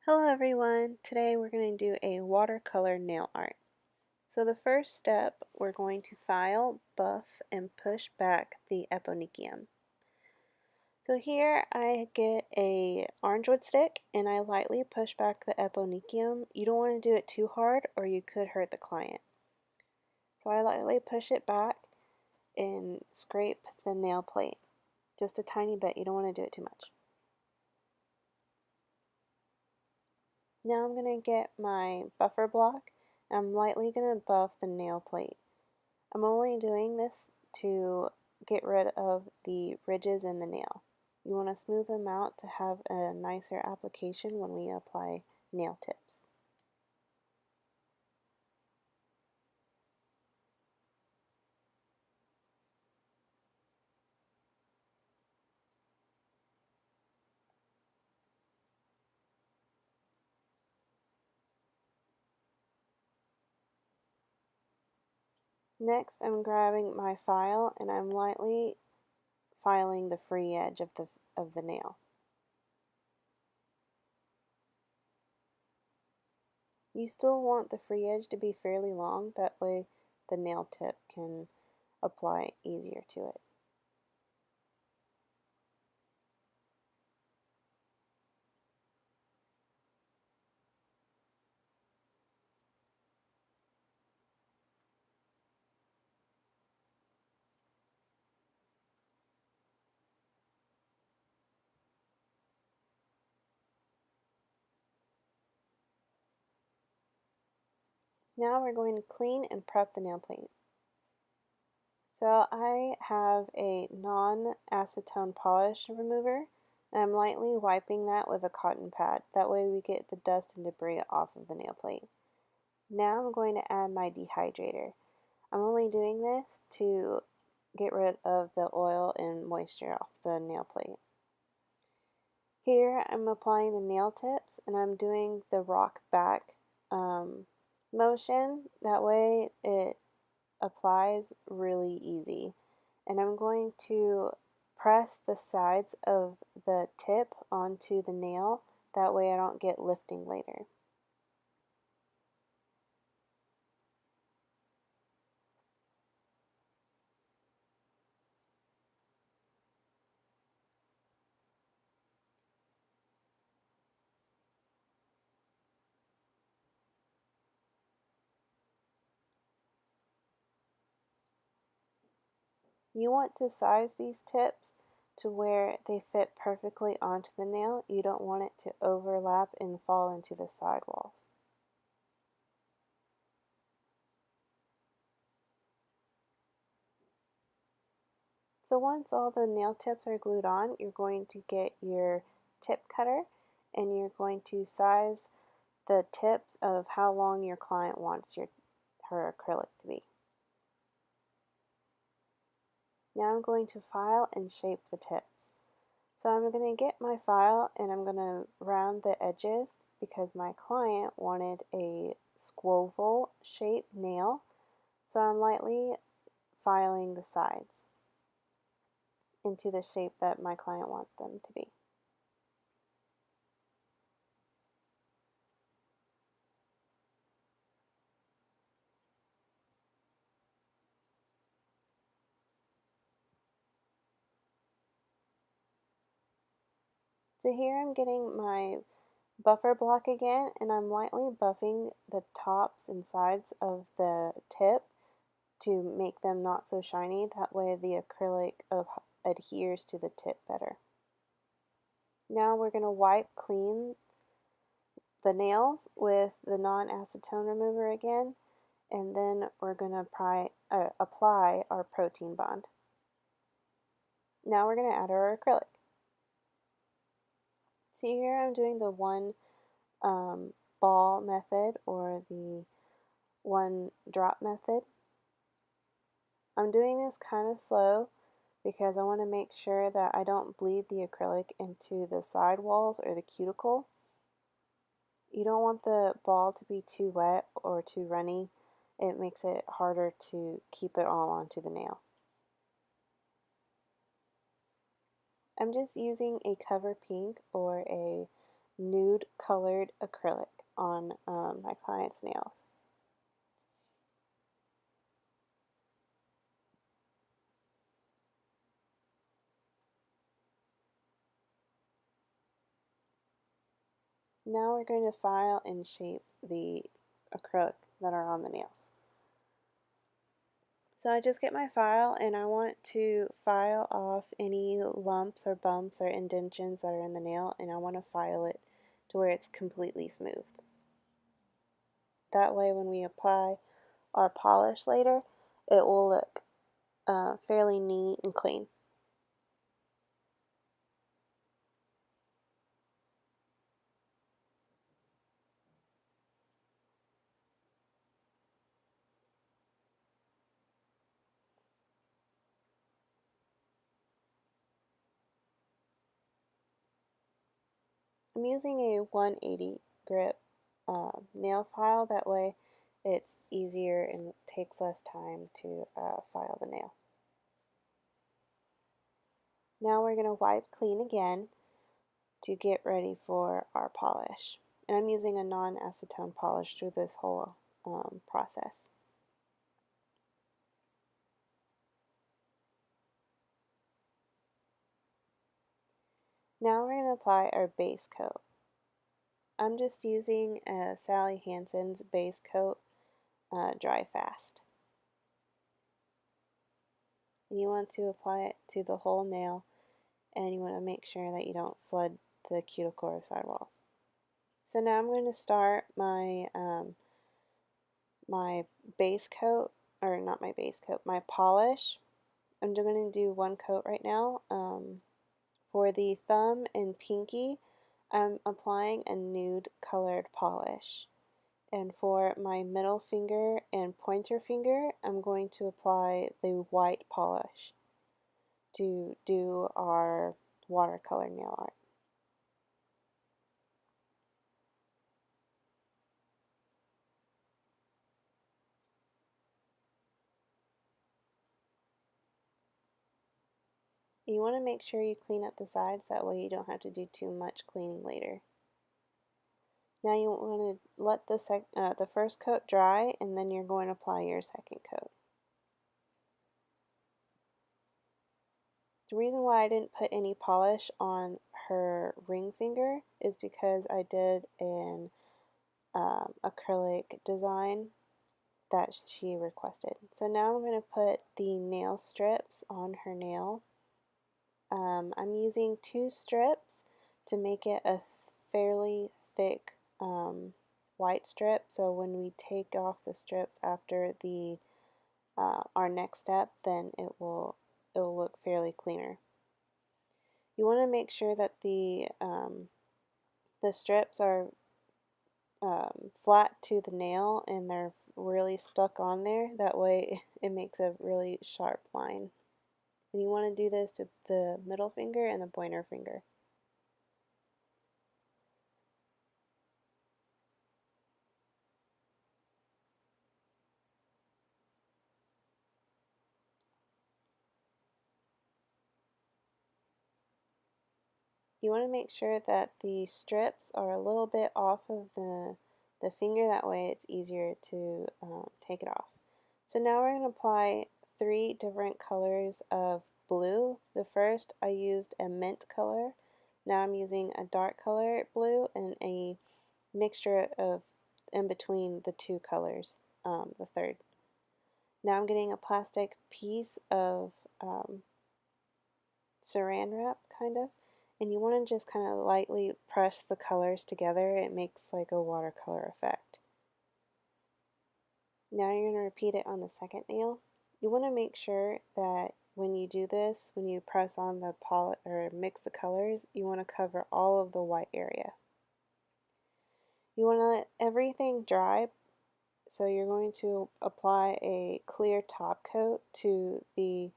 Hello everyone! Today we're going to do a watercolor nail art. So the first step, we're going to file, buff, and push back the eponychium. So here I get a orange wood stick and I lightly push back the eponychium. You don't want to do it too hard or you could hurt the client. So I lightly push it back and scrape the nail plate. Just a tiny bit, you don't want to do it too much. Now I'm going to get my buffer block and I'm lightly going to buff the nail plate. I'm only doing this to get rid of the ridges in the nail. You want to smooth them out to have a nicer application when we apply nail tips. Next, I'm grabbing my file and I'm lightly filing the free edge of the nail. You still want the free edge to be fairly long, that way the nail tip can apply easier to it. Now we're going to clean and prep the nail plate. So I have a non-acetone polish remover and I'm lightly wiping that with a cotton pad. That way we get the dust and debris off of the nail plate. Now I'm going to add my dehydrator. I'm only doing this to get rid of the oil and moisture off the nail plate. Here I'm applying the nail tips and I'm doing the rock back motion. That way it applies really easy. And I'm going to press the sides of the tip onto the nail. That way I don't get lifting later. You want to size these tips to where they fit perfectly onto the nail. You don't want it to overlap and fall into the sidewalls. So once all the nail tips are glued on, you're going to get your tip cutter and you're going to size the tips of how long your client wants her acrylic to be. Now I'm going to file and shape the tips. So I'm going to get my file and I'm going to round the edges because my client wanted a squoval shaped nail. So I'm lightly filing the sides into the shape that my client wants them to be. So here I'm getting my buffer block again and I'm lightly buffing the tops and sides of the tip to make them not so shiny. That way the acrylic adheres to the tip better. Now we're going to wipe clean the nails with the non-acetone remover again, and then we're going to apply our protein bond. Now we're going to add our acrylic. See here I'm doing the one ball method or the one drop method. I'm doing this kind of slow because I want to make sure that I don't bleed the acrylic into the side walls or the cuticle. You don't want the ball to be too wet or too runny. It makes it harder to keep it all onto the nail. I'm just using a cover pink or a nude colored acrylic on my client's nails. Now we're going to file and shape the acrylic that are on the nails. So I just get my file and I want to file off any lumps or bumps or indentions that are in the nail, and I want to file it to where it's completely smooth. That way when we apply our polish later, it will look fairly neat and clean. I'm using a 180 grip nail file, that way it's easier and takes less time to file the nail. Now we're going to wipe clean again to get ready for our polish. And I'm using a non-acetone polish through this whole process. Now we're going to apply our base coat. I'm just using Sally Hansen's base coat Dry Fast. And you want to apply it to the whole nail, and you want to make sure that you don't flood the cuticle or sidewalls. So now I'm going to start my my base coat, or not my base coat, my polish. I'm going to do one coat right now. For the thumb and pinky, I'm applying a nude colored polish. And for my middle finger and pointer finger, I'm going to apply the white polish to do our watercolor nail art. You want to make sure you clean up the sides, that way you don't have to do too much cleaning later. Now you want to let the first coat dry, and then you're going to apply your second coat. The reason why I didn't put any polish on her ring finger is because I did an acrylic design that she requested. So now I'm going to put the nail strips on her nail. I'm using 2 strips to make it a fairly thick white strip, so when we take off the strips after the our next step, then it will look fairly cleaner. You want to make sure that the strips are flat to the nail and they're really stuck on there. That way it makes a really sharp line. And you want to do this to the middle finger and the pointer finger. You want to make sure that the strips are a little bit off of the finger, that way it's easier to take it off. So now we're going to apply 3 different colors of blue. The first, I used a mint color. Now I'm using a dark color blue and a mixture of in between the 2 colors, the third. Now I'm getting a plastic piece of saran wrap, kind of, and you want to just kind of lightly press the colors together. It makes like a watercolor effect. Now you're going to repeat it on the second nail. You want to make sure that when you do this, when you press on the polish or mix the colors, you want to cover all of the white area. You want to let everything dry, so you're going to apply a clear top coat to the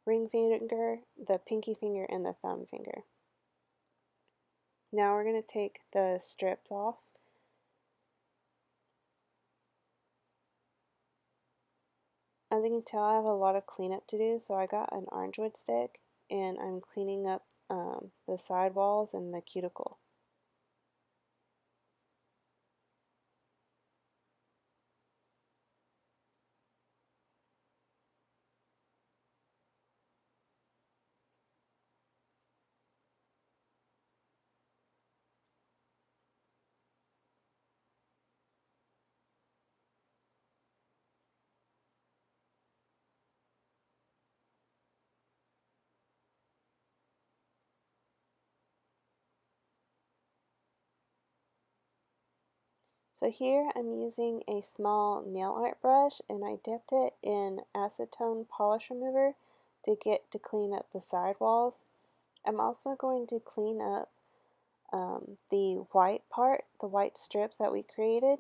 ring finger, the pinky finger, and the thumb finger. Now we're going to take the strips off. As you can tell, I have a lot of cleanup to do, so I got an orange wood stick and I'm cleaning up the sidewalls and the cuticle. So here I'm using a small nail art brush and I dipped it in acetone polish remover to clean up the sidewalls. I'm also going to clean up the white part, the white strips that we created.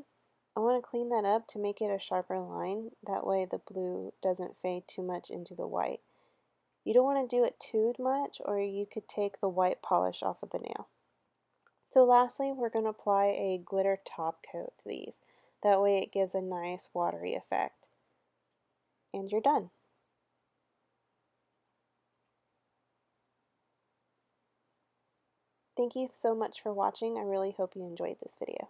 I want to clean that up to make it a sharper line. That way the blue doesn't fade too much into the white. You don't want to do it too much or you could take the white polish off of the nail. So lastly, we're going to apply a glitter top coat to these. That way it gives a nice watery effect. And you're done. Thank you so much for watching. I really hope you enjoyed this video.